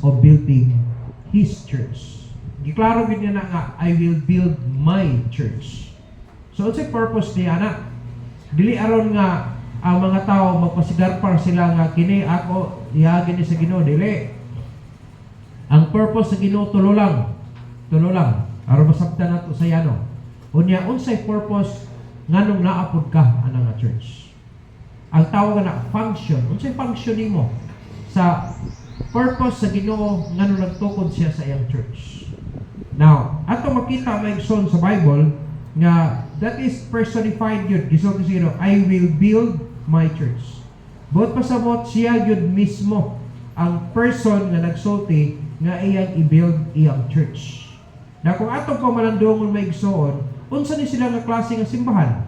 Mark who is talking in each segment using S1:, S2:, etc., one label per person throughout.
S1: of building His church. Giklaro gid niya na nga, I will build my church. So, what's the purpose niya, anak? Dili aron nga ang mga tao magpasigarpar sila nga kini ako ihagin ni sa Ginoo, dili. Ang purpose sa Ginoo tulo lang aron masabtan nato sa yano. Unya unsay purpose nganong naapod ka ana nga church? Ang tawag na function. Unsay function nimo sa purpose sa Ginoo nganong nagtukod siya sa iyang church? Now, ato makita maigsoon sa Bible nga that is personified yun. Gisulti siya, I will build my church. Buot pasabot siya yun mismo ang person nga nagsulti nga iyang i-build iyang church. Na kung atong pamalandungon maigsoon, unsa ni sila nga klase nga simbahan?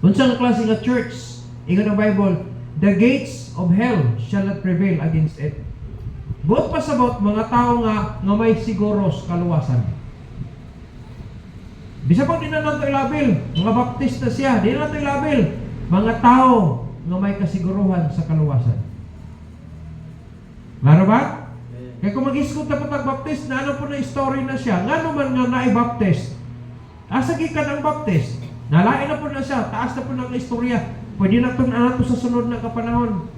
S1: Unsa nga klase nga church? Ingon ang Bible, the gates of hell shall not prevail against it. Buot pasabot mga tao nga may siguros kaluwasan. Bisa pag di na nato ilabil, mga baptista siya, di na nato ilabil, mga tao nga may kasiguruhan sa kaluwasan. Laro ba? Kaya kung mag-iskot na patag-baptist, na ano po na story na siya, nga naman nga na-baptist, asa gikan ang baptist, nalain na po na siya, taas na po ng istorya, pwede na ito na ito sa sunod na kapanahon.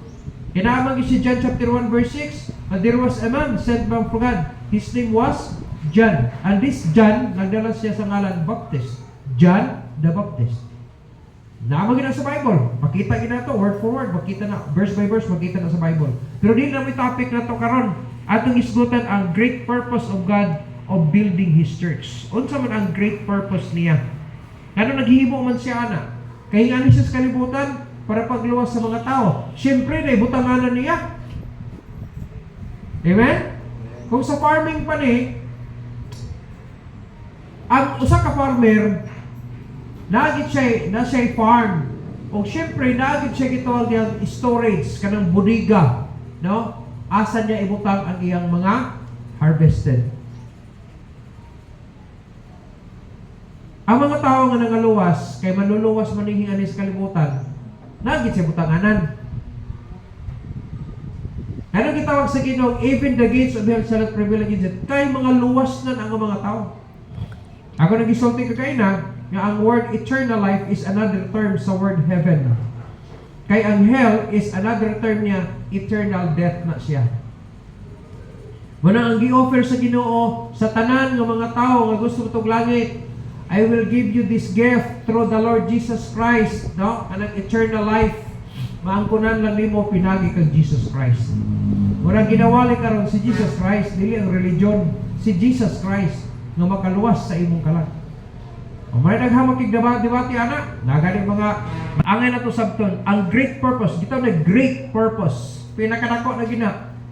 S1: Kinaamang si John chapter 1 verse 6, and there was a man sent from God, his name was John. And this John, nagdala siya sa ngalan Baptist. John the Baptist. Naamagin na sa Bible. Makita gina to word for word. Makita na, verse by verse, makita na sa Bible. Pero di na may topic na to karon. Atong isgutan ang great purpose of God of building His church. Unsa man ang great purpose niya? Kano naghihimo man siya ana? Kahingan siya sa kalibutan para pagluwas sa mga tao. Siyempre, naibutanganan niya. Amen? Kung sa farming pa ni, ang usa ka farmer, nagit siya farm. O siyempre, nagit siya gitawag niyang storage, kanang bodega. No? Asa niya ibutang ang iyang mga harvested. Ang mga tao nga nangaluwas, kay manluluwas manihing ani sa kalibutan, nagit siya butanganan. Ano gitawag sa Ginoo, even the gates of hell shall not prevail against it. Kay mga luwas na ang mga tao. Ako nagisulti ka kayo na, nga ang word eternal life is another term sa word heaven. Kay ang hell is another term niya, eternal death na siya. Muna ang gi-offer sa Ginoo sa tanan ng mga tao nga gusto motong langit, I will give you this gift through the Lord Jesus Christ, no? Kanang eternal life. Maangkunan lang nimo pinagi kang Jesus Christ. Muna ginawali karon si Jesus Christ, dili ang religion, si Jesus Christ nga makaluwas sa imong kalag. O may naghamag kig debate ana, nagani mga angay na to sabton, ang great purpose, gitaw na great purpose. Pinakadako na gina,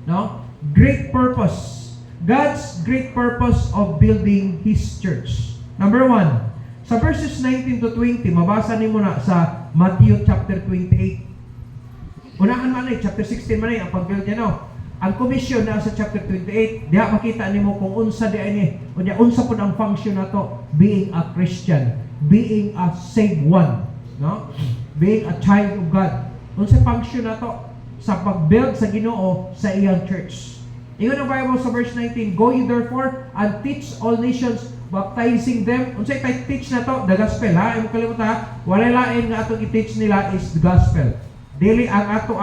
S1: no? Great purpose. God's great purpose of building His church. Number 1, sa verses 19 to 20, mabasa nimo na sa Matthew chapter 28. Unahan man chapter 16 man ang pag-build niya, no? Ang commission na sa chapter 28, diha makita nimo kung unsa di ani, unya unsa pud ang function nato being a Christian, being a saved one, no? Being a child of God. Unsa function nato sa pag-build sa Ginoo sa iyang church. Ingon ang Bible sa verse 19, go ye therefore and teach all nations, baptizing them. Unsay teach na to? The gospel, ha? Imo kalimutan, ha? Walay lain nga atong i-teach nila is the gospel. Dili ang ato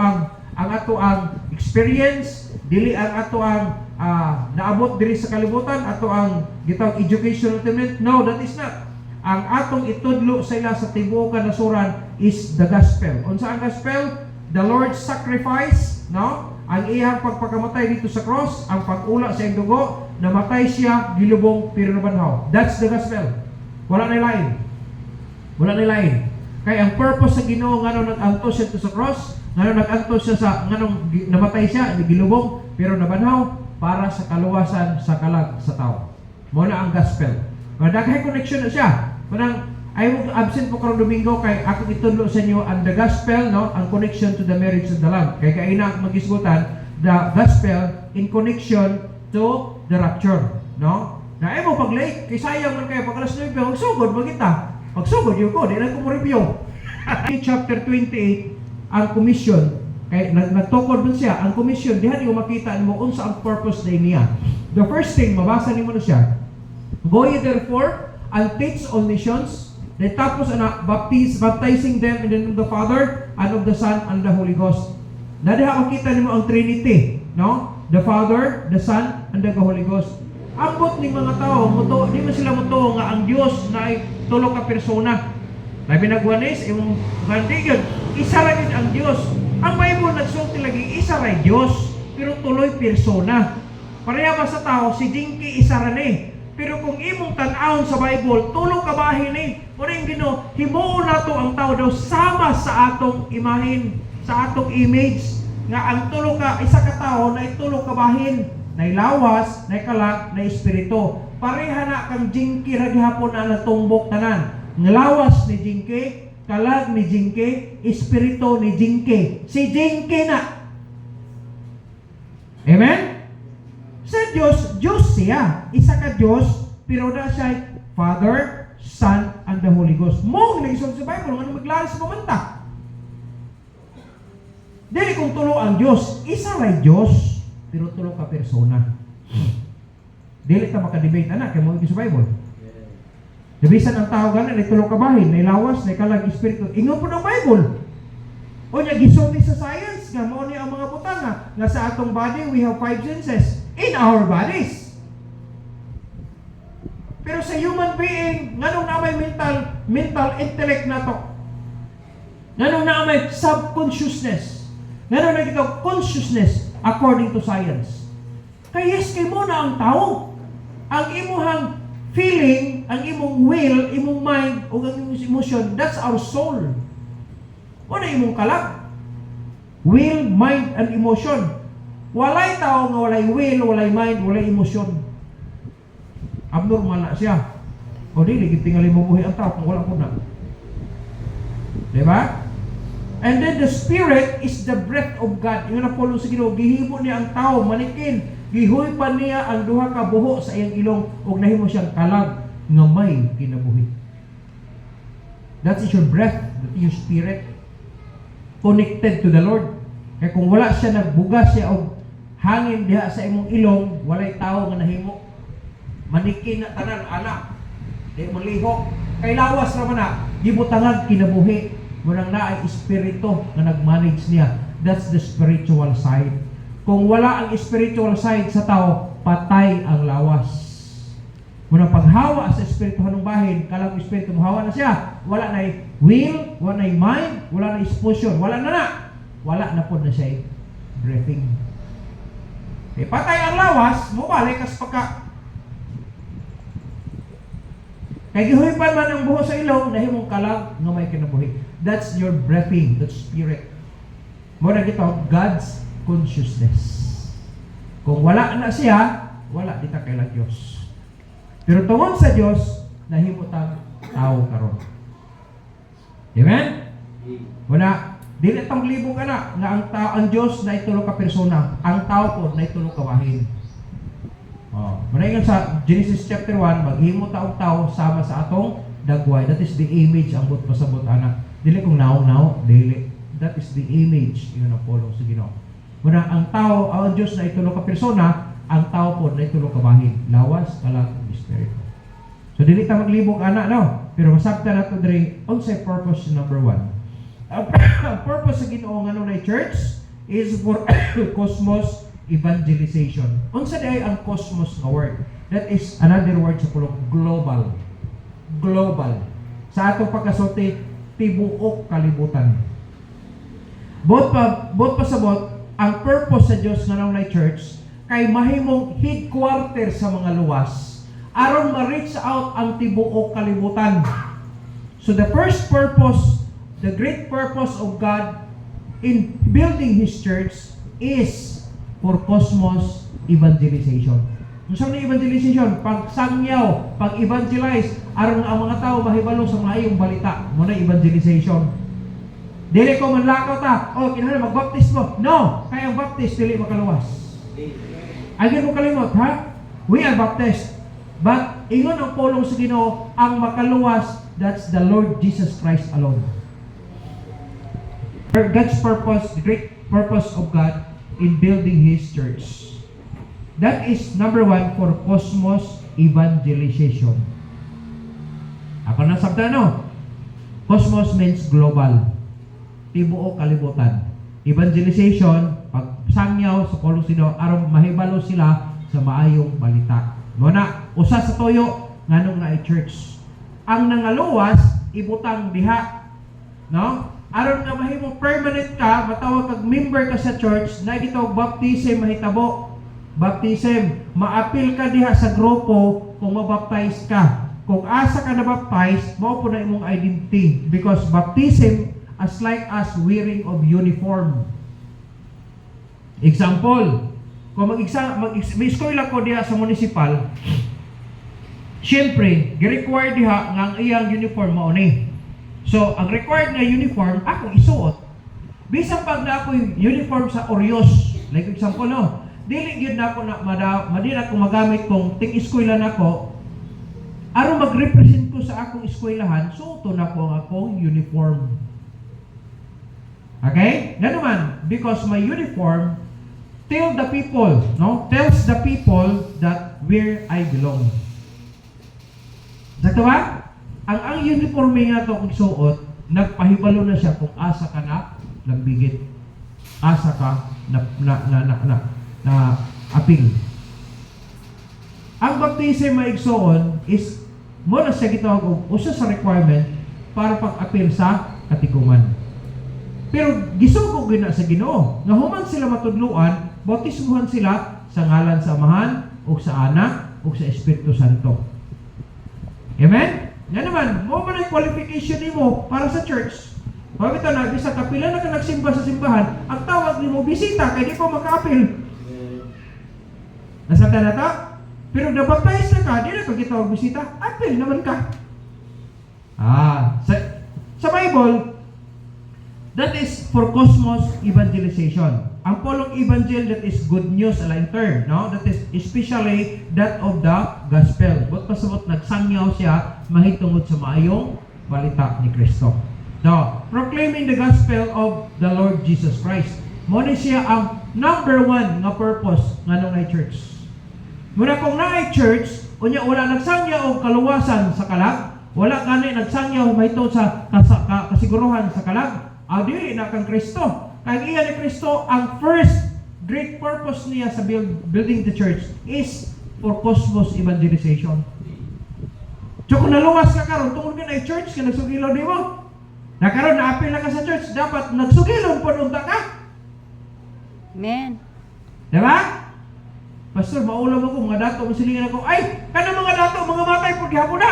S1: ang experience, dili ang ato ang naabot diri sa kalibutan, ato ang gitawag education ultimate. No, that is not. Ang atong itudlo sa ila sa tibuok kanasuran is the gospel. Unsa ang gospel? The Lord's sacrifice, no? Ang iyang pagpakamatay dito sa cross, ang pag-ula sa iyang dugo, namatay siya, gilubong, pero nabanhaw. That's the gospel. Wala na lain. Wala na lain. Kaya ang purpose sa Ginoo ngano nag-antos siya sa cross, ngano nag-antos siya sa nganong namatay siya, gilubong, pero nabanhaw para sa kaluwasan sa kalag sa tao. Mo na ang gospel. Madaghay connection na siya. Manang I will absent po karong Domingo kay ako itudlo sa inyo ang the gospel, no, ang connection to the marriage of the Lamb. Kay kaina magisgutan the gospel in connection to the rapture, no? Na mo pag late, kay sayang man kay pag alas 9 magsugod magita. Magsugod yo ko, di na ko mo review. Chapter 28 ang commission Kay nagtukod man siya ang komisyon diha niyo makita nimo unsa ang purpose niya. The first thing mabasa nimo na siya. Go ye therefore and teach all nations. Then tapos baptizing them in the name of the Father and of the Son and the Holy Ghost. Na diha makita nimo ang Trinity, no? The Father, the Son and the Holy Ghost. Ambot ning mga tao muto di man sila muto nga ang Dios na ay tulo ka persona. Labi nagwanis imong ganti gyud isa ra gyud ang Dios. Ang Bible nagsulti lagi isa ra Dios pero tuloy persona. Pareha ba sa tao si Jinky isa ra ni. Pero kung imong tan-awon sa Bible tulo ka bahin ni. Muna yung Ginoo himuon nato ang tao daw sama sa atong imahin, sa atong image nga ang tulo ka isa ka tao na tulo ka bahin, na lawas, na kalag, na espiritu. Pareha na kang Jinky ra gihapon na natumbok tanan. Nga lawas ni Jinky, kalag ni Jinky, espiritu ni Jinky. Si Jinky na. Amen? Sa Diyos, Diyos siya. Isa ka Diyos, pero na siya Father, Son, and the Holy Ghost. Mong lisod sa Bible, ano maglaris mamanta. Dili kung tulo ang Diyos, isa ray Diyos, pero tulo ka persona. Dili ta makadebate anak, kaya mo sa Bible. Nabisan ang tao ganan, ay tulo ka bahin, ay lawas, ay kalag espiritu. Ingon po ng Bible. O niya, gisulti sa science, nga mo niya ang mga butang nga sa atong body, we have 5 senses in our bodies. Pero sa human being, nganong na may mental intellect na to? Nganong na may subconsciousness? Nganong na ito consciousness according to science? Kaya yes, kay mo na ang tao. Ang imuhang feeling, ang imong will, imong mind, o ang imong emotion, that's our soul. O na imong kalag. Will, mind, and emotion. Walay tao nga walay will, walay mind, walay emotion. Abnormal na siya. O di, ligit tingali mo buhay ang tao kung wala po na. Diba? And then the Spirit is the breath of God. Yung napulong sa Ginoo, gihimo niya ang tao, manikin. Gihuy pa niya ang duha ka buho sa iyang ilong ug nahimo siyang kalag nga may kinabuhi. That is your breath, that is your spirit connected to the Lord. Kaya kung wala siya, nagbugas siya og hangin diha sa imong ilong, walay tao nga nahimo. Manikin na tanan anak. Di mo lihok. Kay lawas ra man na, gibutangag kinabuhi. Munang naay espiritu nga nagmanage niya. That's the spiritual side. Kung wala ang spiritual side sa tao, patay ang lawas. Munang paghawa sa espiritu hanong bahin, kalang espiritu muhawa na siya. Wala na will, wala na mind, wala na emotion, wala na na. Wala na po na siya breathing. Eh, patay ang lawas, mubalik kas pagka kaya gihuipan man ang buho sa ilong, nahimong kalag nga may kinabuhi. That's your breathing, that's spirit. Muna gito, God's consciousness. Kung wala na siya, wala dita kay Diyos. Pero tungod sa Diyos, nahimo tang tao karon. Amen? Muna, dili tang libog ana nga ang tao, ang Diyos na itulo ka persona, ang tao po na itulo ka bahin. Manaingan sa Genesis chapter 1, maghimo taong tao sama sa atong dagway. That is the image ang but pasabot anak. Dili kung naon-naon, dili. That is the image yun ang follow sa Ginoo. Muna ang tao, ang Diyos na itulo ka persona, ang tao po na itulo ka bahin. Lawas, kalag, espiritu. So dili ta maglibog anak no. Pero masabta nato diri unsay purpose number 1. Ang purpose sa Ginoo nga na church is for cosmos evangelization. Unsa day ang cosmos nga word? That is another word sa pulong global. Global. Sa atong pagkasulti, tibuok kalibutan. Bot pa sabot, ang purpose sa Dios nga na church kay mahimong headquarter sa mga luwas aron ma-reach out ang tibuok kalibutan. So the first purpose, the great purpose of God in building His church is for cosmos evangelization. Kung saan na evangelization? Pagsangyaw, pag-evangelize, aron ang mga tao mahibalo sa maayong balita. Muna evangelization. Dili ko manlakaw ta, kinahanglan magbaptis mo. No! Kaya ang baptist, dili makaluwas. Agad mo kalimot, ha? We are baptized. But, ingon ang pulong sa Ginoo, ang makaluwas, that's the Lord Jesus Christ alone. God's purpose, the great purpose of God in building His church. That is number 1 for cosmos evangelization. Ako na sabta no? Cosmos means global. Tibuok kalibutan. Evangelization, pagsangyaw sa Kolosino aron mahibalo sila sa maayong balita. Muna, usa sa toyo nganong na church. Ang nangaluwas ibutang diha, no? Aron nga mahimo permanent ka, matawag kag member ka sa church, na gitawag baptism mahitabo. Baptism, maapil ka diha sa grupo kung mabaptize ka. Kung asa ka na-baptize, mao po na imong identity. Because baptism as like as wearing of uniform. Example, kung may eskwela ko diha sa municipal, syempre, gi-require diha nga ang iyang uniform mao ni. So, ang required na uniform, akong isuot. Bisan pag na ako yung uniform sa Orios, like example, no? Dili gyud na ako na madili ako magamit kung ting-eskwela na ako, aron mag-represent ko sa akong eskwelahan, suoto na ko ang akong uniform. Okay? Nga naman, because my uniform tells the people that where I belong. Sakto ba? Ang uniforme nga ito kung suot, nagpahibalo na siya kung asa ka na lambigit. Asa ka na apil. Ang baptism maigsoon is muna siya gitawag og usa sa requirement para pag-apil sa katiguman. Pero gisugod gina sa Ginoo. Nga human sila matudluan, bautismuhan sila sa ngalan sa Amahan ug sa Anak ug sa Espiritu Santo. Amen? Nga naman, mo man ang qualification nimo para sa church. Pag ito na, bisa kapila na ka nagsimba sa simbahan, ang tawag nimo bisita, kaya di ko maka-apil. Nasabda na to? Pero nabaptize na ka, di na pagkitawag bisita, apil naman ka. Sa Bible, that is for cosmos evangelization. Ang polong evangel, that is good news, alang term, no? That is especially that of the gospel. But pasabot nagsangyaw siya mahitungod sa maayong balita ni Kristo. Now, proclaiming the gospel of the Lord Jesus Christ. Muna siya ang number 1 nga purpose nga nung church. Muna kung naay church, unya wala nagsangyaw og kaluwasan sa kalag, wala gani nagsangyaw mahitungod sa kasiguruhan sa kalag, dili na kang Kristo. Kaya iya ni Kristo, ang first great purpose niya sa building the church is for cosmos evangelization. So kung naluwas ka karon tungod ka na church, ka nagsugilaw di mo, nakaroon na-apil na ka sa church, dapat nagsugilaw po nung ka.
S2: Amen.
S1: Diba? Pastor, maulam ako, mga dato, masilingan ako, ay, kanang mga dato, mga matay po, gihapon na.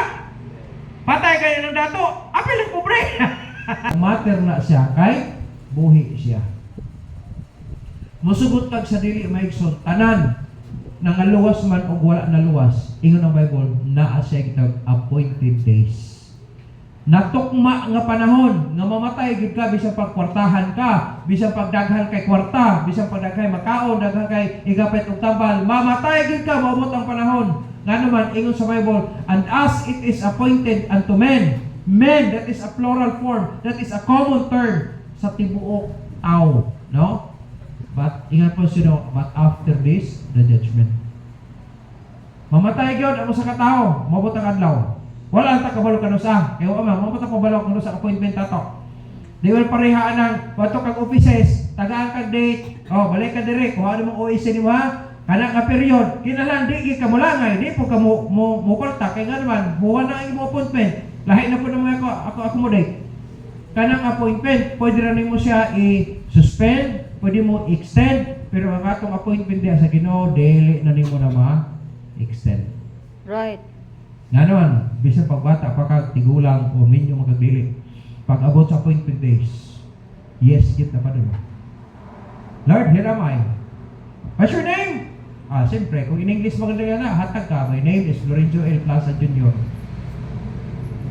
S1: Patay kayo ng dato, apil ang pobre. Matter na siya, kay buhi siya. Musugot kag sa dili maigsoon, tanan nangaluwas man o wala naluwas, ingon ang Bible, naa siya kitag appointed days. Natukma nga panahon nga mamatay gid ka bisan pagkwartahan ka, bisan pagdaghan kay kwarta, bisan pagdaghan makaon, daghan kay igapit og tambal, mamatay gid ka maumot ang panahon. Nga naman ingon sa Bible, and as it is appointed unto men, men, that is a plural form, that is a common term sa tibuok tao, no? But ingat po sino, but after this, the judgment. Mamatay gyud ang usa ka tawo, mabot ang adlaw. Wala ta kabalo kanu sa. Kaya ama, mabot ang pabalo kanu sa appointment ato. Di wala parehaan ng wato kag offices, tagaan kag date. Balik ka dire, kuha mo OIC nimo ha. Kana nga period, kinahanglan di ka mulangay, di po ka mo korta kay nga naman, buwan na ang imong appointment. Lahi na po naman ako accommodate. Kanang appointment, pwede rin mo siya i-suspend, pwede mo extend, pero ang atong appointment diya sa Ginoo, dili na nimo na ma-extend.
S2: Right.
S1: Nga naman, bisan pagbata, pagkatigulang o minyo magagdili, pag abot sa appointment days, yes, kita pa doon. Lord, here am I. What's your name? Siyempre, kung in English maganda yan na, hatag ka, my name is Lorenzo L. Plaza Jr.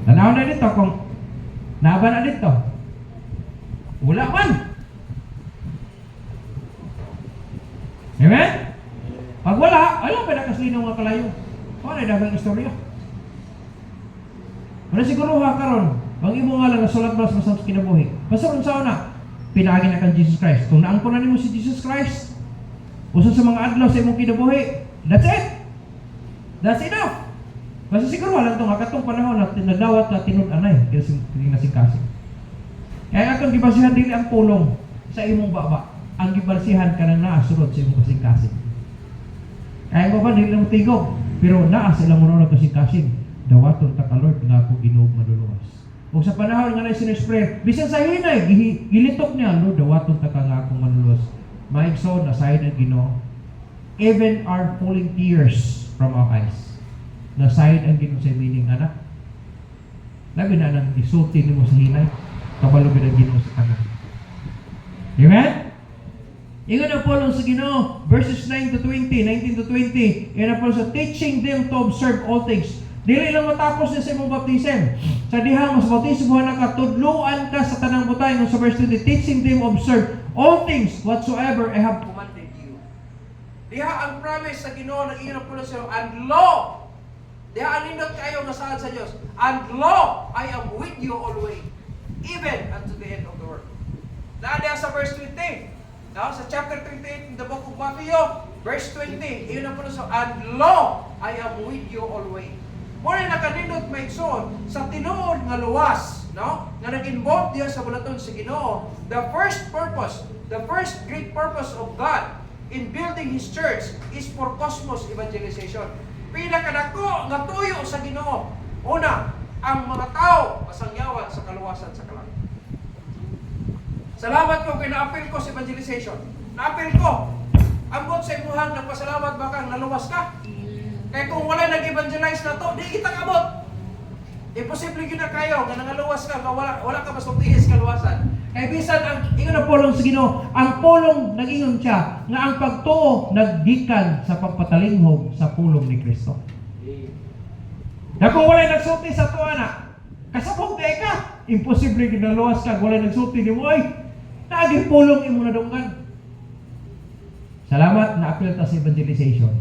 S1: Tanaw na dito kung naba na dito. Wala man. Amen? Pag wala, alam ba na kaslinaw nga kalayo? Ano na dagang istorya? Ano siguro ha karon? Ang imo nga lang nasulat ba sa kinabuhi? Basta kung saan na, pinaagi na kang Jesus Christ. Kung naangkon na nimo si Jesus Christ, usa sa mga adlaw sa imong kinabuhi, that's it. That's enough. Basta siguro lang itong katong panahon na tinadawat na tinud-anay kasi nasing-kasing. Kaya akong gibasihan dili ang pulong sa imong baba. Ang gibasihan ka na naasunod sa imong kasing-kasing. Kaya ko ba dili mo tigog, pero naa sa ilang munong kasing-kasing. Dawaton ta ka Lord nga ako Ginoo maluluwas. O sa panahon nga na sinners prayer, bisan sa hinay, gilitok niya, Lord, dawaton ta ka nga akong manlulos. Maigsoon, aside ang Ginoo. Even our falling tears from our eyes. Naside ang Ginoo sa meaning, anak. Labi na nang isulti ni mo sa hinay, kabalo ang Ginoo sa kanan. Amen? Ingon na po sa Ginoo, verses 9 to 20, 19 to 20, yan na po sa teaching them to observe all things. Dili lang matapos na sa imong baptism. Sa dihang mas baptism mo na katudluan ka sa tanang butay ng sa verse 20, teaching them observe all things whatsoever I have commanded you. Diha ang promise sa Ginoo ng iyong pulo sa and lo, diha ang nindot kayo nga saan sa Dios. And lo, I am with you always, even unto the end of the world. Diha sa verse 20. Now, sa chapter 38 in the book of Matthew, verse 20, iyon ang pulo sa and lo, I am with you always. Muna nakanindot maigsoon sa tinuod nga luwas, no? Nga nag-involve diya sa bulaton sa Ginoo. The first purpose, the first great purpose of God in building His church is for cosmos evangelization. Pinakadako nga tuyo sa Ginoo. Una, ang mga tao masangyawan sa kaluwasan sa kalang. Salamat ko kay na-appeal ko sa evangelization. Na-appeal ko. Ambot sa imuhang nagpasalamat ba kang naluwas ka? Kaya kung wala nag-evangelize na to, di kita kabot. Imposible yun na kayo, nga nangaluwas ka, wala ka masutihis kaluwasan. Kaya bisan ang ingon na pulong sa Ginoo, ang pulong nag-ingon siya, nga ang pagtuo naggikan sa pagpatalinghog sa pulong ni Kristo. Na kung wala nagsulti sa tuwa na, kasabog di ka, imposible ginaluwas ka, wala nagsulti ni mo, ay, naaging pulong imo na dunggan. Salamat na appeal ta sa evangelization.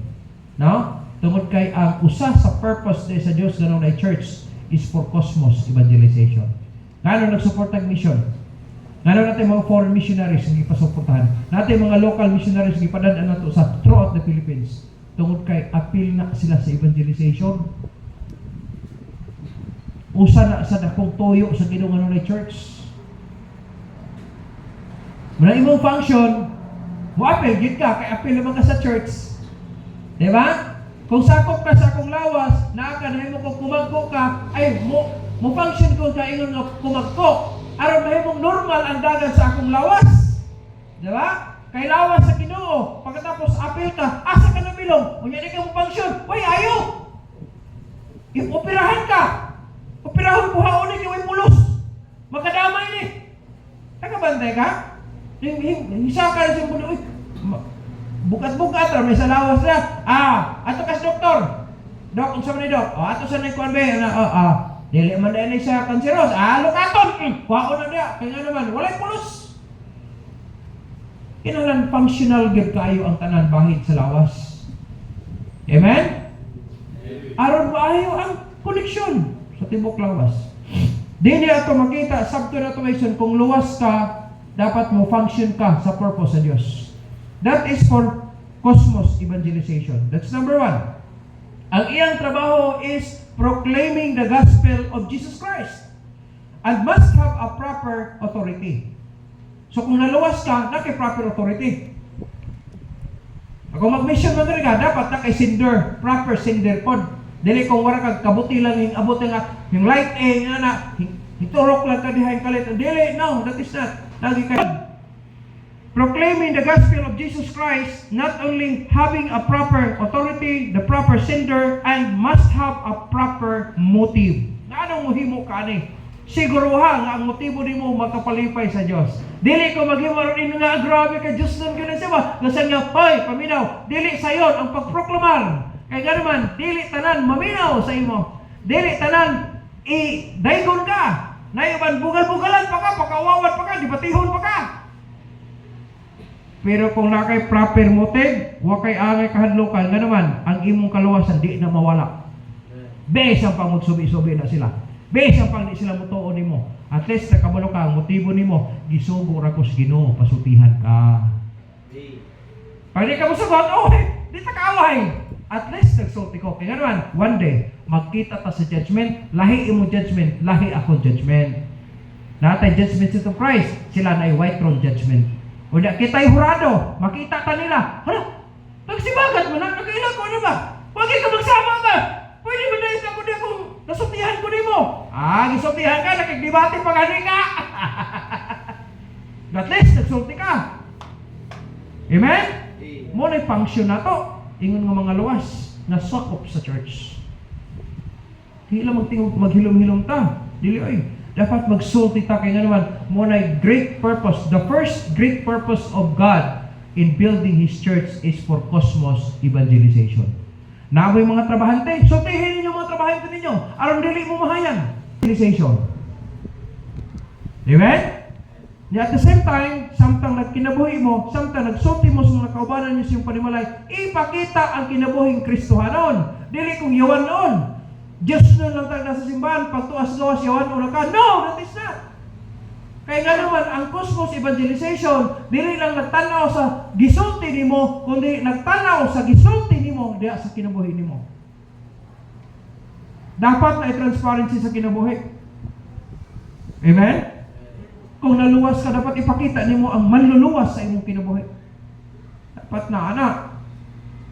S1: No? Tungod kay ang usa sa purpose sa Dios ganun na church is for cosmos evangelization. Ngano nagsupport ng mission? Ngano natin mga foreign missionaries nga ipasuportahan? Natin mga local missionaries nga ipadadaan nato sa throughout the Philippines. Tungod kay appeal na sila sa evangelization. Usa na sa dakong toyo sa Ginoo ganun na church. Muna imong function, mo appeal gid ka kay appeal naman ka sa church. Di ba? Kung sakop ka sa akong lawas, naa ka na mo kung kumagko ka, ay mo function ko sa ingon nga kumagko. Aron mahimong normal ang dagan sa akong lawas. Di ba? Kay lawas sa Ginoo, pagkatapos apil ka, asa ka na bilong, unya di ka mo function, way ayo. Operahan ka. Operahan ko haonin yung pulos. Magkadamay ni. Nakabantay ka? Hisa ka na siya puno, bukat-bukat may sa lawas na. Ato kas doktor. Dok, unsa man ni dok? Ato sa nikuan be dili man dai sa kanseros. Lukaton. Kuhaon na dia. Kaya naman walay pulos. Kinahanglan functional gyud kaayo ang tanan bahid sa lawas. Amen? Aron maayo ang koneksyon sa tibok lawas. Dili ato makita sabto na automation kung luwas ka, dapat mo function ka sa purpose sa Dios. That is for cosmos evangelization. That's number one. Ang iyang trabaho is proclaiming the gospel of Jesus Christ and must have a proper authority. So kung naluwas ka, naki-proper authority. Kung mag-mission man rin ka, dapat naki-sender, proper sender pod. Dili kung wala kang kabuti lang yung abot nga, yung light na hiturok lang ka dihain kalit. Dili, no, that is not. Lagi kayo. Proclaiming the gospel of Jesus Christ, not only having a proper authority, the proper sender, and must have a proper motive. Anong mohimo ka ni? Siguruha nga ang motibo nimo magkapalipay sa Dios. Dili ko maghimo rin nga grabe ka Dios nun ganun siya ba? Gasan nga, hoy, paminaw, dili sayon ang pagproklamar. Kaya nga naman, dili tanan maminaw sa imo. Dili tanan daygon ka. Nayuban bugal-bugalan pa ka, pakawawan pa ka, dibatihon pa ka. Pero kung nakay proper motive, wa kay angay kahadlokan, nga naman, ang imong kaluwasan di na mawala. Bes ang pangutsubi-subi na sila.
S3: Base ang pang di sila mutuo nimo. At least nakabalo ka ang motibo nimo, gisugo ra ko sa Ginoo, pasutihan ka. Pag di ka musugot, di ta kaaway. At least nagsulti ko. Kaya naman, one day, magkita ta sa judgment, lahi imo judgment, lahi ako judgment. Natay judgment seat of Christ, sila na white throne judgment. O di kita'y hurado, makita ta nila. Hala, nagsibagat mo na, nagkailan ko ano ba? Huwag ka magsama ka. Pwede ba na isa ko di kung nasutihan ko di mo? Gisutihan ka, nakikdibati pa gani ka. At least, nagsulti ka. Amen? Mo na function na to. Ingon nga mga luwas na sakop sa church. Hila maghilom-hilom ta. Dili ay dapat magsulti ta kay nga naman mo na great purpose. The first great purpose of God in building His church is for cosmos evangelization. Namoy mga trabahante, sultihin ninyo mga trabahante ninyo aron dili mo mahayan. Evangelization. Amen? At the same time, samtang nagkinabuhi mo, samtang nagsulti mo sa mga kaubanan niyo sa iyong panimalay, ipakita ang kinabuhing Kristohanon. Dili kung yawan noon. Diyos noon lang tayo nasa simbahan, pagtuas-gawas, yawan una ka. No, that is not. Kaya nga naman, ang cosmos evangelization, dili lang nagtanaw sa gisulti nimo, kundi nagtanaw sa gisulti nimo, diya sa kinabuhi nimo. Dapat na i-transparency sa kinabuhi. Amen? Kung naluwas ka, dapat ipakita nimo ang manluluwas sa imong kinabuhi. Dapat na, anak,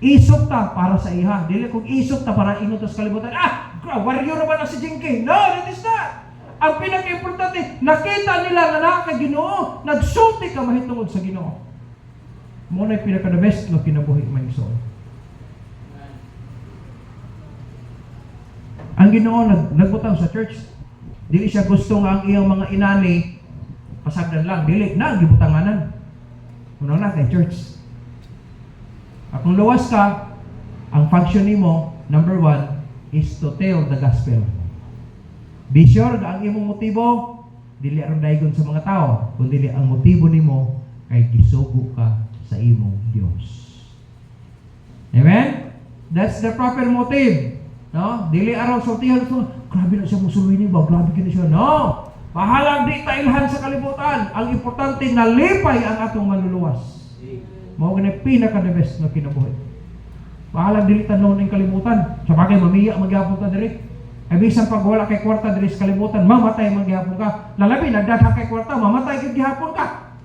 S3: isok ta para sa iha. Dili kung isok ta para ingon ta sa kalibutan. Warrior naman na si Jinky. No, that is not. Ang pinaka-importante, nakita nila na nakaka-Ginoo, nagsulti ka mahitungod sa Ginoo. Muna yung pinaka-the best na kinabuhi man iso. Ang Ginoo nagbutang sa church. Dili siya gusto nga ang iyang mga inani pasagdan lang, dili na gibutanganan. Unang natin church. Kung luwas ka, ang function nimo number 1 is to tell the gospel. Be sure nga ang imong motibo dili aron daygon sa mga tao, kundi ang motibo nimo kay gisugo ka sa imong Dios. Amen? That's the proper motive. No? Dili aron sultihan so, grabe na siya musulwi ni ba, grabe kini siya. No. Bahalang di tailhan sa kalibutan. Ang importante nalipay ang atong manluluwas. Mao gani pinaka the best nga kinabuhi. Bahalang dili tanon ning kalibutan. Sa bagay mamiya magyapon ka diri. Ay bisan pag wala kay kwarta diri sa kalibutan, mamatay man gyapon ka. Lalabi nagdadha kay kwarta, mamatay gyud gihapon ka.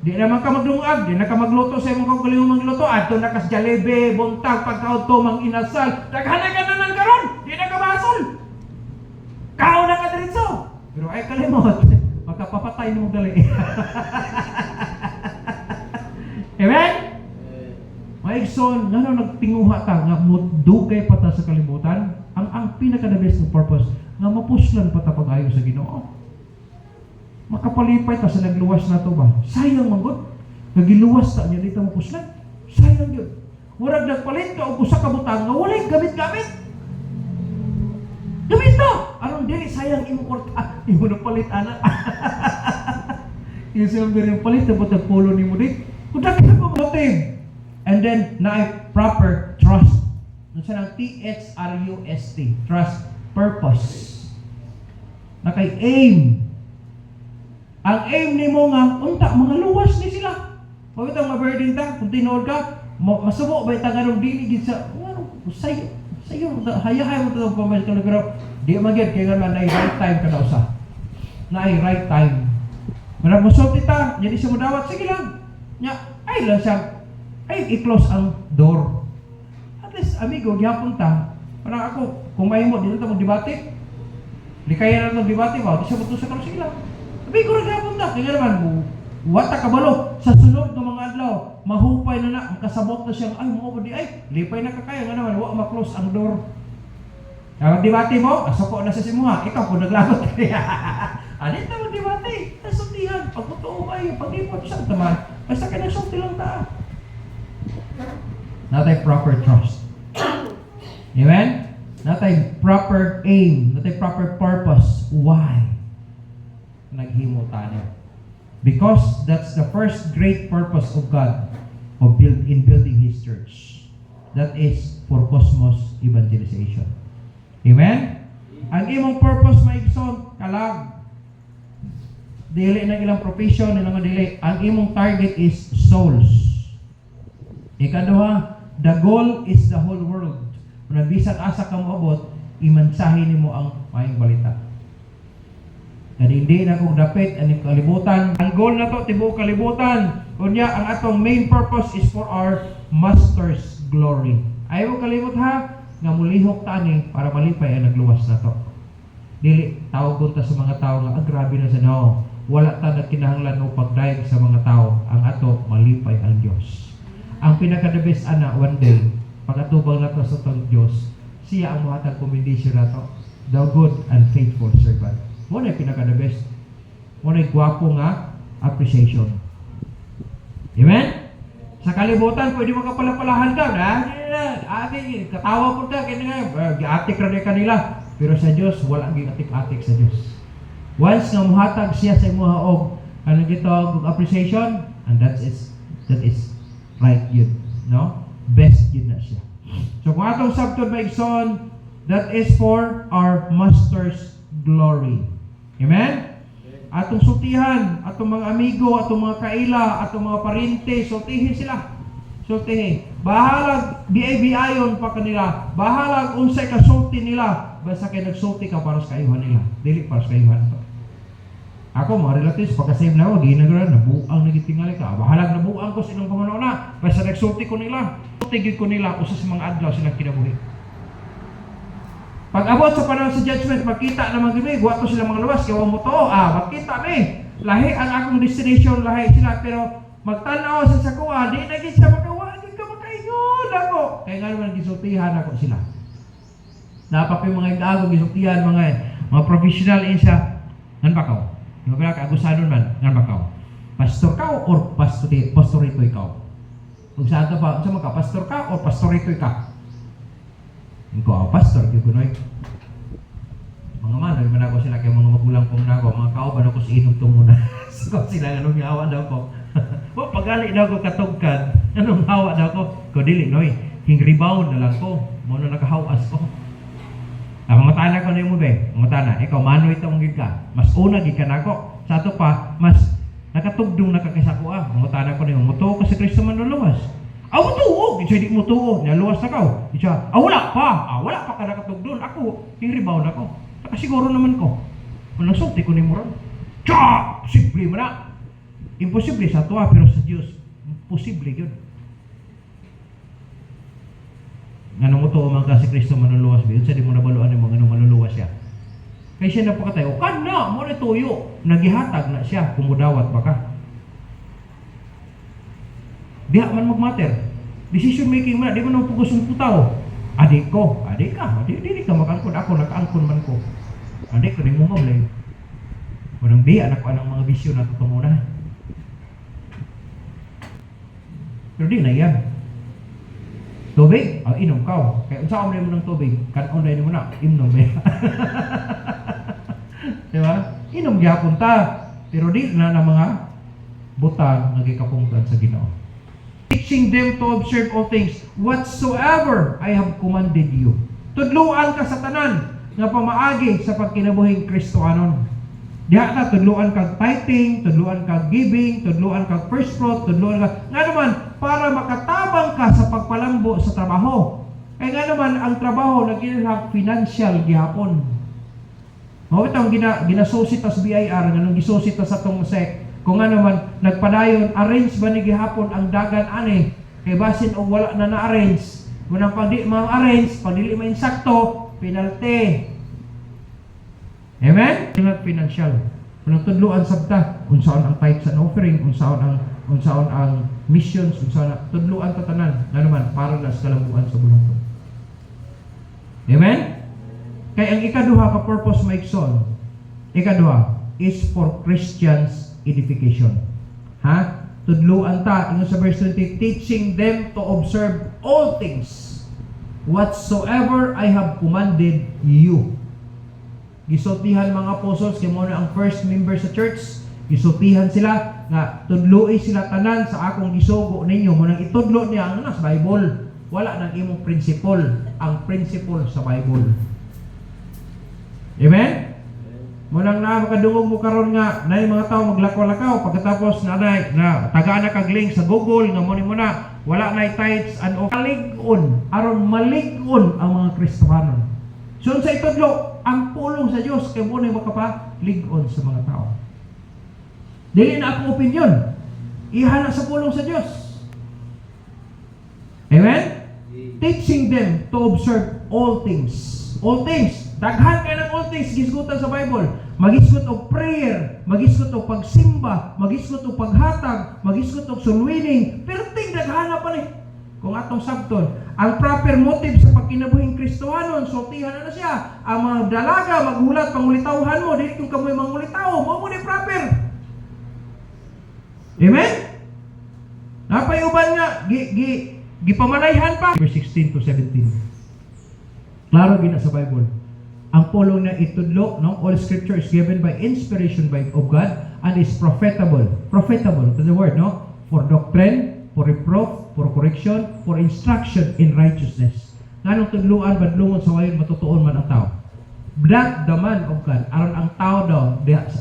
S3: Di naman ka magdungag, di na ka magluto sa imong kaugalingong magluto. Adto na kas Jollibee, buntag pagkaudto mang inasal. Daghanan ka naman karon, di na ka basol. Kao na ka diretso. Pero ay kalimot, magkapapatay mo gali. Amen? Maigson, nga nagtinguha ta, nga dugay pa ta sa kalibutan, ang pinaka-the best purpose, nga mapuslan pa ta pag-ayo sa Ginoo. Makapalipay ta sa nagluwas na to ba? Sayang manggod. Nagiluwas ta niya dito mapuslan. Sayang yun. Murag nagpalit ka o usa ka butang, nga walay gamit-gamit. Gamit to! Aron dili sayang imong kwarta. Imo na palit ana. Yung silbi rin palit dapat nagpulo nimo dit. Kung daghan mo motive. And then na proper trust. Ano siya ng THRUST, trust, purpose. Na kay aim. Ang aim nimo nga unta mga luwas ni sila. Pag ito ma-burden ta, kung tinuod ka, masubo ba ita ganong dili gid sa sayo hayahay mo ito pamalit ka pero di magyad kaya nga na right time ka na usa na right time marang musot ita jadi siya mudawat sige lang nya ay lang siya ay i-close ang door at least amigo gihapon ta parang ako kung may mo dito mo debate likaya na itong debate ba di siya matusa ka sige lang amigo rin gihapon ta kaya naman wata kabalo sa sunod ng mga adlaw mahupay na makasabot na siyang ay mo di ay lipay na kakaya nga naman wa ma-close ang door. Ang debate mo asoko na sa simuha ikaw po naglagot kaya anit na mo debate tasutihan pagtotoo ay paglipot sa taman basta ka nagsulti lang ta. Natay proper trust. Amen? Natay proper aim, natay proper purpose. Why? Naghimo tayo. Because that's the first great purpose of God in building His church. That is for cosmos evangelization. Amen? Ang imong purpose maigsoon kalag. Dili na ilang profession, ilang dili. Ang imong target is souls. Ikaduha, the goal is the whole world. Kung bisan asa ka moabot, imensahe nimo ang maayong balita. Kaya hindi na kung dapit ang kalibutan. Ang goal na to, tibuok kalibutan. Kunya, ang atong main purpose is for our Master's glory. Ayaw kalimot ha, nga mulihok ta ni para malipay ang nagluwas na to. Dili, tawag ta sa mga tao nga, grabe na sa no. Wala ta na kinahanglan o pagdayag sa mga tao. Ang ato, malipay ang Diyos. Ang pinaka-the best ana, one day, pag-atubang na to sa tong Diyos, siya ang muhatag commendation na to. The good and faithful servant. Mo na pinaka-the best. Mo na gwapo nga appreciation. Amen? Sa kalibutan, pwede makapalapalahan ka. Ate, katawa po ta. Giatik rin kanila. Pero sa Diyos, wala giatik-atik sa Diyos. Once nga muhatag siya sa imuha og kanang gitawag og appreciation, and that is right yun. No? Best yun na siya. So kung atong sabtod maigsoon, that is for our Master's glory. Amen? Atong sultihan, atong mga amigo, atong mga kaila, atong mga parente, sultihin sila. Sultihin. Bahalag, biayon pa kanila. Bahalag, unsay kasulti nila. Basta kayo nagsulti ka para sa kayuhan nila. Dili para sa kayuhan to. Ako, mga relatives, pagka-save na ako, ginagawa, nabuang nagitingali ka. Bahalag, nabuang ko sa ilang pamanaw na. Basta nagsulti ko nila. Sultigid ko nila, usa sa mga adlaw silang kinabuhi. Pag abot sa panahon sa judgment, makita naman gini, guwato sila mga luwas, kaya mo to, makita me. Lahi ang akong destination, lahi sila, pero magtanaw sa sakuha, di na siya magawa, di ka makaingon ako. Kaya nga naman, gisultihan ako sila. Dapat yung mga igagong gisultihan, mga professional in siya, ngan ba kaw? Yung mga kaagusanon man, ngan ba kaw? Pastor ka or pastorito ikaw? Kung saan ito pa, saan ka, pastor ka or pastorito ikaw? Ikaw, pastor, yung kunoy. Mga manoy, man ako sila kay mga magulang kong nako, mga kauban ako sa inom ito muna. So sila, anong hawa daw ko? O, pagali daw ko katugkad, anong hawa daw ko? Ko dili, noy, king rebound na lang ko, muna nakahawas ko. Mga tana ko na yung mube, mga tana, ikaw, manoy itong gid ka, mas una gid ka na ko. Sa ato pa, mas nakatugdong nakakisa ko mga tana ko na yung muto kasi Kristo manluluwas. Mutuo! Isa di mutuo. Naluwas na kao. Isa, wala pa ka nakatugdon. Ako, hingribaw na ko. Nakasiguro naman ko. Kung nasulti ko ni Moron. Simple mo na. Imposible sa tuwa, pero sa Diyos, posible yun. Nga nung mutuo man ka si Kristo manluluwas. Yun sa di mo nabaluan yung mga manluluwas siya. Kaya siya napakatayo. Kana, mo na tuyo. Nagihatag na siya. Kumudawat ba ka? Diha man magmatter. Decision making man, di man pugos ng putaw. Adik ka, di ka makangkon ako, nakaangkon man ko. Adik ko, di mo mablay. Walang biya, anak ko anong mga bisyo na tutungo na. Pero di na yan. Tubig? Inom ka. Kaya unsa mo ng tubig? Kanon na mo na, inom ba? Diba? Inom gyapon ta. Pero di na mga butang nagikapungtan sa Ginoo. Teaching them to observe all things whatsoever I have commanded you. Tudluan ka sa tanan nga pamaagi sa pagkinabuhing Kristohanon. Diha ka tudluan kag tithing, tudluan kag giving, tudluan kag first fruit, tudluan ka nga naman para makatabang ka sa pagpalambo sa trabaho. Kaya nga naman ang trabaho nagkinahanglan financial gihapon. Mao itong ginasusit as BIR nganong gisusit sa tong sect. Kung ano man, nagpadayon, arrange ba ni gihapon ang dagan ani? Kay basin o wala na na-arrange. Kung ang pagdi ma-arrange, pagdili ma-insakto, penalty. Amen? Tingnan financial. Kung ang tudluan sabta, unsaon ang tithes and offering, unsaon ang missions, unsaon ang tudluan tatanan. Nga naman, para na sa kalambuan sa bulong. Amen? Kaya ang ikaduha ka purpose maigsoon. Ikaduha is for Christians edification. Tudluan ta, ingon sa verse 20, teaching them to observe all things whatsoever I have commanded you. Gisultihan mga apostles, kay mo na ang first member sa church, gisultihan sila, nga tudluoy sila tanan sa akong gisugo ninyo, mo nang itudlo niya ang sa Bible. Wala nang imong principle, ang principle sa Bible.
S1: Amen? Munang na makadungog mo karon nga na mga tao maglakaw-lakaw pagkatapos nanay na tagaan na kag link sa Google nga mo na wala na tithes and malig-on aron malig-on ang mga Kristohanon. So sa itudlo ang pulong sa Dios kay mo na makapalig-on sa mga tao. Dili na akong opinion. Ihana sa pulong sa Dios. Amen? Teaching them to observe all things. All things. Daghan kayo ng all things gisgutan sa Bible. Magisgot og prayer, magisgot og pagsimba, magisgot og paghatag, magisgot og soul winning. Pero daghan pa ni. Kung atong sabton, ang proper motive sa pagkinabuhing Kristohanon, sultihan na siya. Ang mga dalaga, maghulat, pangulitawhan mo, dili kung kamoy mangulitaw, mo ni proper. Amen? Napayuban nga, gipamanayhan pa. Verse 16 to 17. Klaro gina sa Bible. Ang pulong na itudlo, no? All scripture is given by inspiration of God and is profitable. Profitable, that's the word, no? For doctrine, for reproof, for correction, for instruction in righteousness. Nganong tudluan, badlungon sa wayon, matutuon man ang tao. That the man of God, aron ang tao daw,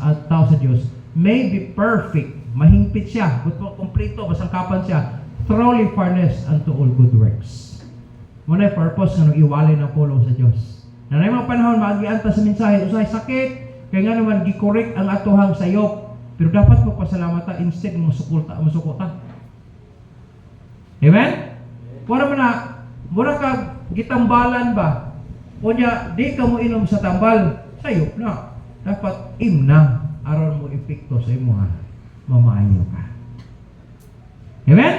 S1: ang tao sa Diyos, may be perfect, mahingpit siya, kompleto, masangkapan siya, thoroughly furnished unto all good works. Muna yung purpose nga nung iwalay ng pulong sa Diyos. Na may mga panahon, maagianta sa mensahe, usay sakit, kaya nga naman, gikorek ang atuhang sayop. Pero dapat magpasalamata instead ng masukuta. Amen? Mura ka gitambalan ba? O niya, di ka mo inom sa tambal, sayop na. Dapat imna, aron mo epekto sa imo ha. Mamaanyo ka. Amen?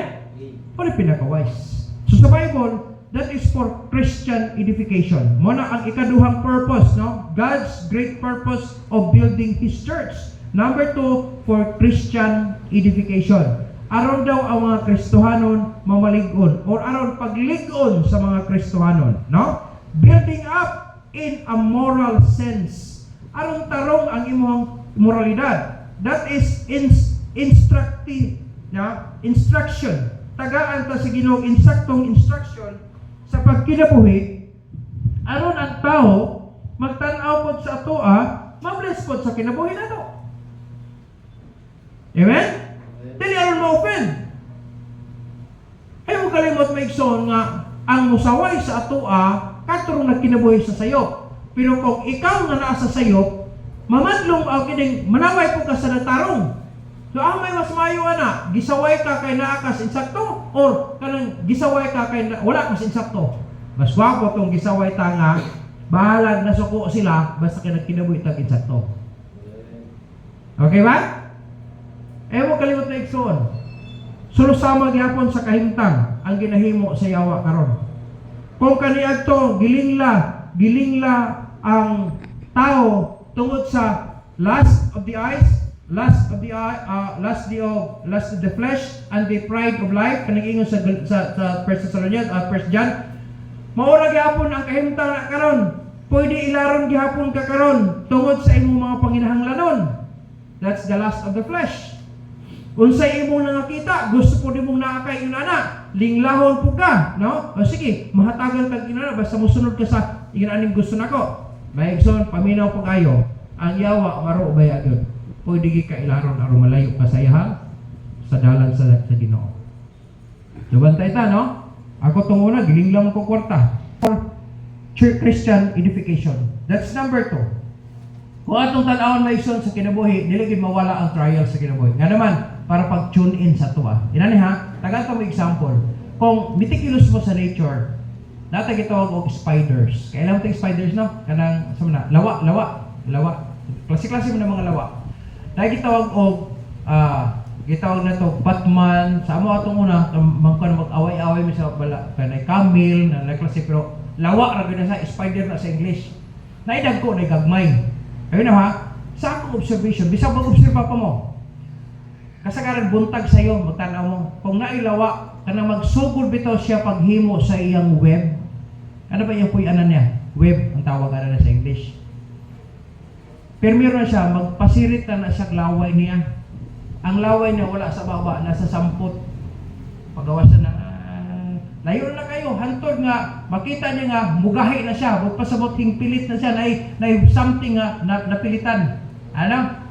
S1: Ano pinaka-wise? So sa Bible, that is for Christian edification. Muna ang ikaduhang purpose, no? God's great purpose of building His church. Number 2, for Christian edification. Aron daw ang mga Kristohanon mamalig-on or aron paglig-on sa mga Kristohanon, no? Building up in a moral sense. Aron tarong ang imong moralidad. That is instructive, no? Instruction. Tagaan ta sa Ginoo insaktong instruction sa pagkinabuhi aron ang tao magtan-aw pod sa atoa, mabless pod sa kinabuhi nato. Amen? Dili aron ma-offend. Ay mo kalimot maigsoon nga ang musaway sa atoa kadtong nagkinabuhi sa sayop. Pero kung ikaw nga naa sa sayop, mamadlong o kining manaway po ka sa natarong. So ang may mas maayo ana, gisaway ka kay naa ka sa insakto or kanang gisaway ka kay wala ka sa insakto. Mas wapo tong gisaway ta nga bahala na suko sila basta kay nagkinabuhi tag insakto. Okay ba? Ewo kalimot na igsoon. Sulusama gyapon sa kahimtang ang ginahimo sa yawa karon. Kung kaniadto gilingla ang tao tungod sa lust of the eyes, lust of the flesh and the pride of life, kanang ingon sa 1 Thessalonians, 1 John. Maura gyapon ang kahimtang na karon. Pwede ilaron gyapon ka karon tungod sa imong mga panginahanglanon. That's the lust of the flesh. Unsay imong nakakita, gusto po nimong naakay inana, linglahon po ka, no? O sige, mahatagan kag inana basta mosunod ka sa inaning gusto nako. Maigsoon paminaw pag-ayo, ang yawa maro baya gyud. Pwede gi ka ilaron aron malayo ka sa iha sa dalan sa Ginoo. So bantay ta, no? Ako tong una gilinglang ko kwarta. For church Christian edification. That's number 2. Kung atong tan-awon maigsoon sa kinabuhi, dili gid mawala ang trial sa kinabuhi. Nga naman, para pag-tune in sa tuwa. Inani ha, tagan mo example. Kung meticulous mo sa nature, dati gitawag og spiders. Kailan mo spiders, no? Kanang sama na, lawa. Klase-klase mo ng mga lawa. Dahil gitawag og gitawag na to Batman. Sa amo atong una, mangkan mag-away-away mi sa bala kanay camel na klase pero lawa ra gyud sa spider na sa English. Naidag ko na gagmay. Ayun na ha, sa akong observation, bisag mag-obserba pa mo. Kasagaran buntag sa iyo, magtanaw mo. Kung nailawa, kanang magsugod bitaw siya paghimo sa iyang web. Ano ba yung puyanan niya? Web, ang tawag na sa English. Pero meron na siya, magpasirit na siya laway niya. Ang laway niya wala sa baba, nasa 10. Pagawas na
S3: Layo na kayo, hantod nga, makita niya nga, mugahi na siya, huwag pasabot pilit na siya, na something nga, napilitan. Ano?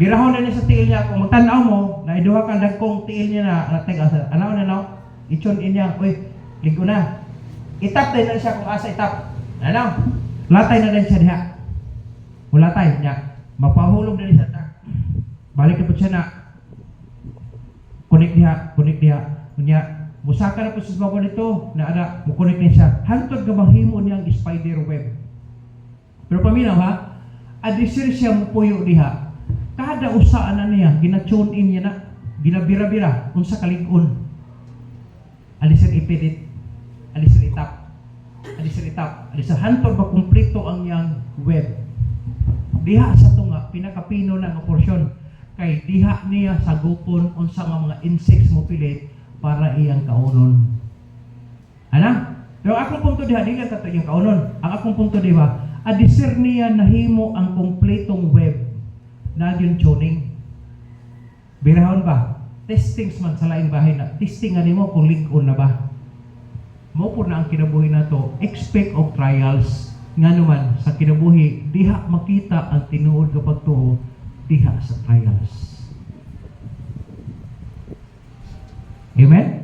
S3: Birahon na niya sa tiil niya, kung magtanaw mo, na iduha kang dagkong tiil niya na ano, itchon in niya, uy, ligo na. Itap din na siya kung asa itap. Ano? Latay na din siya diha. Mulatay niya. Magpahulog na din siya. Balik na po siya na. Kunik diha. Kunya, musaka na po sa bago nito na ada, mukunik din siya. Hantod ka mahimo niyang spider web. Pero paminaw ha, adisir siya mupuyo diha. Kada usaan na niya, gina-tune in niya na, ginabira-bira, unsa kalig-on. Alisir ipidit, alisir itap, alisir hantod ba kumpleto ang yang web. Diha sa tunga, pinakapino na nga porsyon. Kay diha niya sagupon unsa nga mga insects mo pilit para iyang kaunon. Ana? Pero akong punto diha, di lang kato yung kaunon. Ang akong punto diba, adisir niya nahimo ang kumpletong web na yung tuning. Birahon ba? Testings man sa laing bahay na. Testing nga nimo kung link-on na ba? Mao po na ang kinabuhi na to. Expect of trials. Nga naman, sa kinabuhi, diha makita ang tinuod kapag to, diha sa trials. Amen?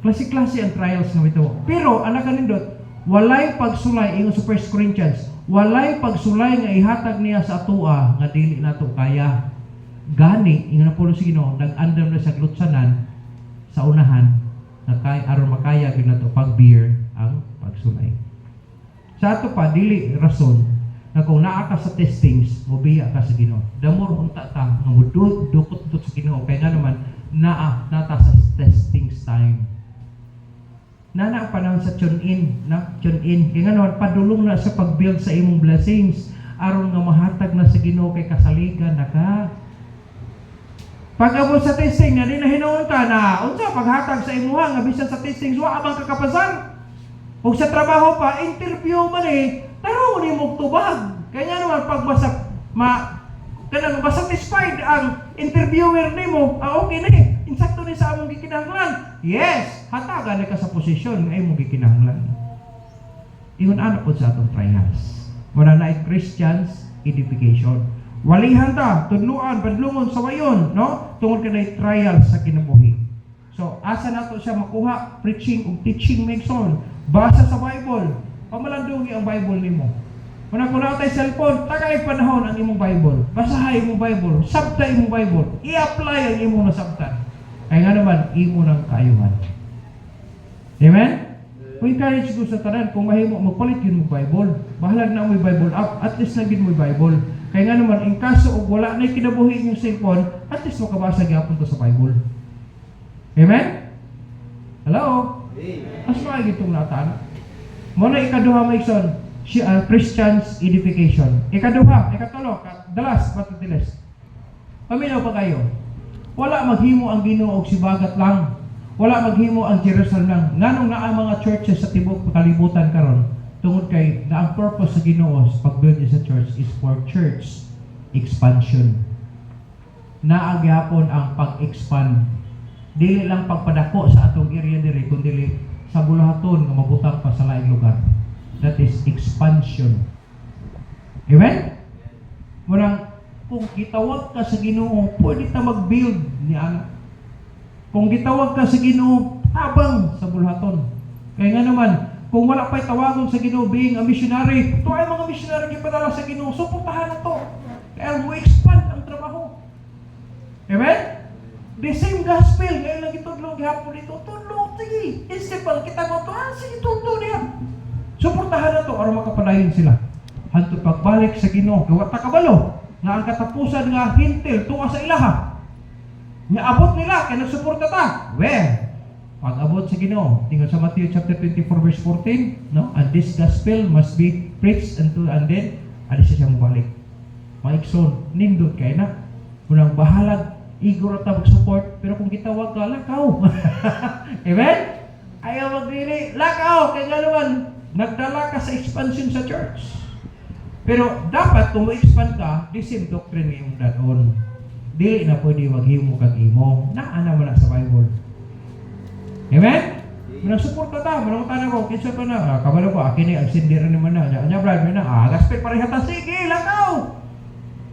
S3: Klase-klase ang trials nga ito. Pero, anak kanindot, walay pagsulay, ingon sa 1 Corinthians, walay pagsulay nga ihatag niya sa atua, nga dili na to kaya. Gani, ingon na po si Ginoo, nag-andam na sa glutsanan sa unahan, na aron makaya gyud nato pag-bear ang pagsulay. Sa ato pa, dili rason na kung naa ka sa testings, mobiya ka sa Ginoo. Damor unta ta nga mudukot-dukot sa Ginoo kay nga naman nata sa testings time. Nana ang panahon sa tune in. Kaya nga naman, padulong na sa pag-build sa imong blessings aron nga mahatag na sa Ginoo kay kasaligan na ka. Pag-abot sa testing, na di na hinuon ka na unsa paghatag sa imuha nga bisan sa testings wa abang kakapasar. Ug sa trabaho pa, interview man tarong ni mo tubag. Kaya naman pag kanang masatisfied ang interviewer nimo, okay na insakto ni sa among gikinahanglan. Yes, hatagan ka sa posisyon nga imong gikinahanglan. Ingon ana pod sa atong trials. Muna na Christians edification. Walihan ta, tudluan, padlungon sa wayon, no? Tungod kanay trials sa kinabuhi. So, asa nato siya makuha preaching ug teaching megson. Basa sa Bible. Pamalandungi ang Bible nimo. Kung nakuha tayo cellphone, tagay panahon ang imong Bible. Basahay imong Bible. Sabta imong Bible. I-apply ang imong nasabtan. Kaya nga naman, imo ng kaayuhan. Amen? Kung encourage ko sa tanan, kung mahimo, magpalit yun mo Bible. Bahalag na mo Bible up. At least lagin mo Bible. Kaya nga naman, in kaso o wala na kinabuhi yung cellphone, at least makabasa gyapon to sa Bible. Amen? Hello? As mga itong nataan. Muna ikaduha Mason, Christians edification. Ikaduha, ikatulo, the last but the least. Paminaw pa kayo. Wala maghimo ang Ginoo og sibagat lang. Wala maghimo ang Jerusalem lang. Nganong naa mga churches sa tibok kalibutan karon tungod kay na ang purpose sa Ginoo sa pag-build sa church is for church expansion. Naa gyapon ang pag-expand. Dili lang pagpadako sa atong area diri kundi sa bulahaton nga mabutang pa sa laing lugar. That is expansion. Amen? Murang kung gitawag ka sa Ginoo, pwede ta mag-build ni ana. Kung gitawag ka sa Ginoo, habang sa bulahaton. Kaya nga naman, kung wala pa'y tawagon sa Ginoo being a missionary, ito ay mga missionary ipadala sa Ginoo, suportahan na to. Kaya mo expand ang trabaho. Amen? The same gospel, ngayon lang itudlo, gihapon dito, tudlo, sige, instead pala kita mo ito, sige, tudlo niya. Suportahan na to, para makapadayon sila. Hanto pagbalik sa Ginoo, gawa ta kabalo, nga ang katapusan nga hintil, tuwa sa ilaha. Nga abot nila, kaya nagsuporta ta. Where? Pag-abot sa Ginoo, tingnan sa Matthew chapter 24 verse 14, no? And this gospel must be preached unto, and then, alis siya mabalik. Maikson, nindot kayo na. Unang bahalag, igor ta mag-support, pero kung gitawag ka, lakaw. Amen? Ayaw magdili, lakaw, kaya nga naman, nagdala ka sa expansion sa church. Pero dapat kung ma-expand ka, the same doctrine yung danon. Dili na pwede maghimo kag imo. Naa naman na sa Bible. Amen? Nasuporta ta, manungutan ako, kinsa pa na, kabalo ko, akin ni, agsindiran naman na, nya brad, na, gaspet parehata, sige, lakaw!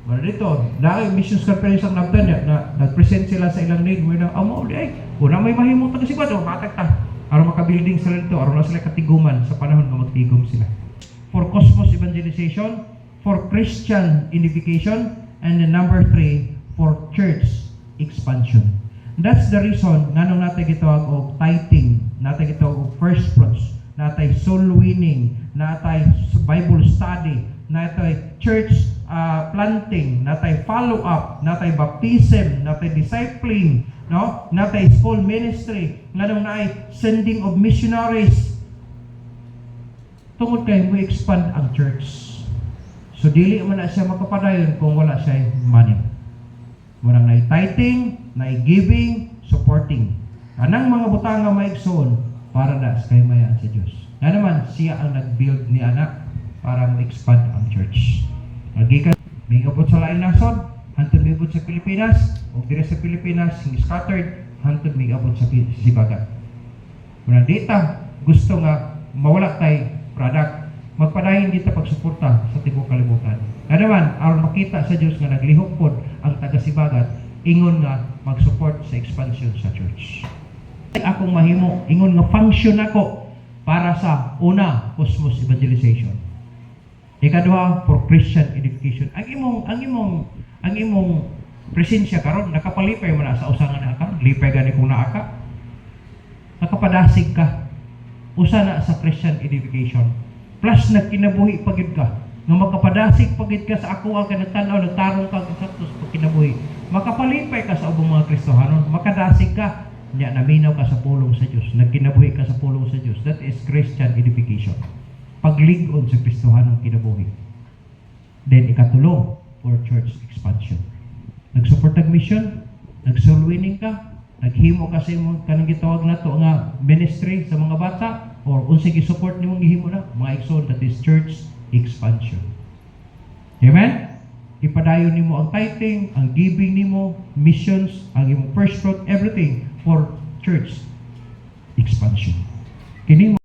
S3: Wala dito, dahil missions conference ang nabtan niya, na nag-present sila sa ilang need, may na, amo, ay, una may mahimutan kasi ba, matag ta, araw makabuilding sila dito, araw na sila katiguman sa panahon na magtigom sila. For cosmos evangelization, for Christian unification, and then number 3, for church expansion. That's the reason nga nung natin gitawag og tithing, natin gitawag og first fruits, natin soul winning, natin Bible study, natin church planting, natin follow up, natin baptism, natin discipling, no? Natin school ministry, nga nung naay sending of missionaries. Tungod kay mo expand ang church. So dili man na siya makapadayon kung wala siya money. Murang na tithing, na giving, supporting. Anang mga butang nga maigsoon para na sa kaymayan sa Diyos. Nga naman, siya ang nag-build ni anak para mo-expand ang church. Nagikan, may abot sa lain nasod, hantod may abot sa Pilipinas, o dire sa Pilipinas, sing scattered, hantod may abot sa Sibagat. Kung dita, gusto nga mawala tay product, magpadayon dito pagsuporta sa tibok kalibutan. Nga naman, aron makita sa Diyos nga naglihok pod ang taga-Sibagat, ingon nga mag-support sa expansion sa church. Akong mahimo, ingon nga function ako para sa una, cosmos evangelization. Ikaduha, for Christian edification. Ang imong presensya karon nakapalipay mo na sa usangan na karon, lipay gani kung naaka. Nakapadasig ka usa na sa Christian edification. Plus nagkinabuhi pagid ka. Nga magkapadasig pagid ka sa ako ang nagtanaw, nagtarong ka sa kinabuhi. Makapalipay ka sa ubang mga Kristohanon, makadasig ka, nya naminaw ka sa pulong sa Dios, nagkinabuhi ka sa pulong sa Dios. That is Christian edification. Paglig-on sa Kristohanong kinabuhi. Then ikatulong for church expansion. Nagsupport ng mission, nag-soul winning ka, naghimo ka sa imong kanang gitawag nato nga ministry sa mga bata, or unsay gi-support nimong gihimo na mga igsoon, that is church expansion. Amen? Ipadayon nimo ang tithing, ang giving nimo, missions, ang imong first fruit, everything for church expansion. Kini